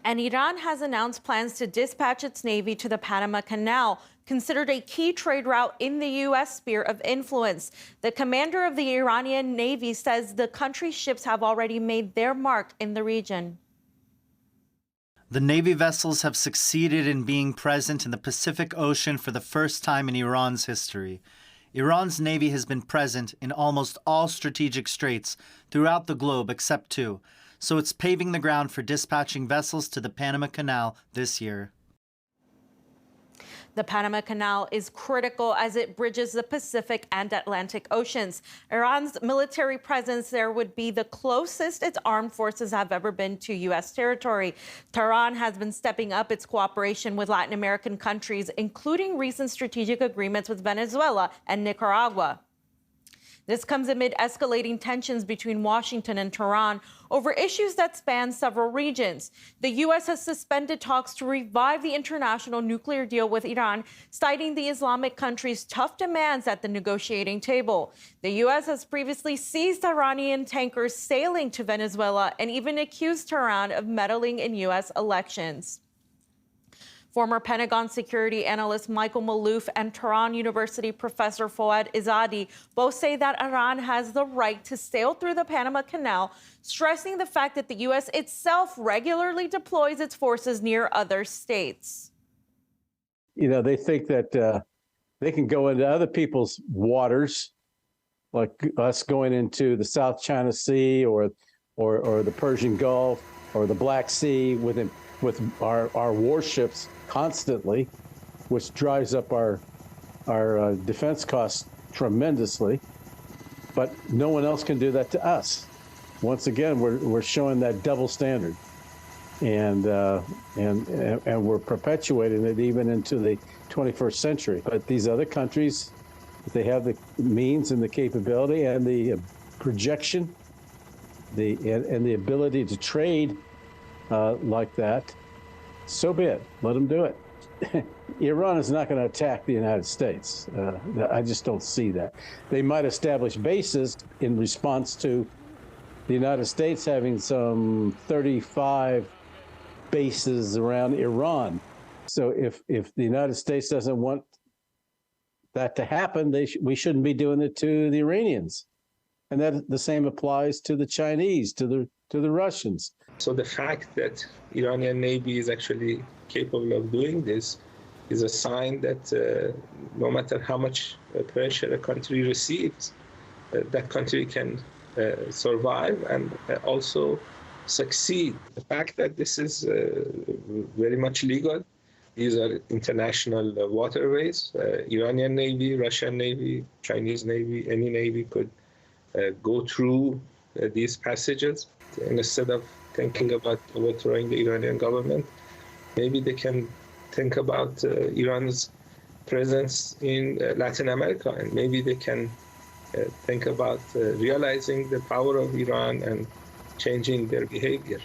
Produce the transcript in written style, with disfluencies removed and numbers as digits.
And Iran has announced plans to dispatch its navy to the Panama Canal, considered a key trade route in the U.S. sphere of influence. The commander of the Iranian Navy says the country's ships have already made their mark in the region. The Navy vessels have succeeded in being present in the Pacific Ocean for the first time in Iran's history. Iran's Navy has been present in almost all strategic straits throughout the globe except two, so it's paving the ground for dispatching vessels to the Panama Canal this year. The Panama Canal is critical as it bridges the Pacific and Atlantic Oceans. Iran's military presence there would be the closest its armed forces have ever been to U.S. territory. Tehran has been stepping up its cooperation with Latin American countries, including recent strategic agreements with Venezuela and Nicaragua. This comes amid escalating tensions between Washington and Tehran over issues that span several regions. The U.S. has suspended talks to revive the international nuclear deal with Iran, citing the Islamic country's tough demands at the negotiating table. The U.S. has previously seized Iranian tankers sailing to Venezuela and even accused Tehran of meddling in U.S. elections. Former Pentagon security analyst Michael Maloof and Tehran University professor Fouad Izzadi both say that Iran has the right to sail through the Panama Canal, stressing the fact that the U.S. itself regularly deploys its forces near other states. You know, they think that they can go into other people's waters, like us going into the South China Sea or the Persian Gulf or the Black Sea with our warships constantly, which drives up our defense costs tremendously. But no one else can do that to us. Once again, we're showing that double standard, and we're perpetuating it even into the 21st century. But these other countries, they have the means and the capability and the projection, and the ability to trade like that. So be it. Let them do it. Iran is not going to attack the United States. I just don't see that. They might establish bases in response to the United States having some 35 bases around Iran. So if the United States doesn't want that to happen, we shouldn't be doing it to the Iranians. And that the same applies to the Chinese, to the Russians. So the fact that Iranian Navy is actually capable of doing this is a sign that no matter how much pressure a country receives, that country can survive and also succeed. The fact that this is very much legal, these are international waterways. Iranian Navy, Russian Navy, Chinese Navy, any Navy could go through these passages. And instead of thinking about overthrowing the Iranian government, maybe they can think about Iran's presence in Latin America, and maybe they can think about realizing the power of Iran and changing their behavior.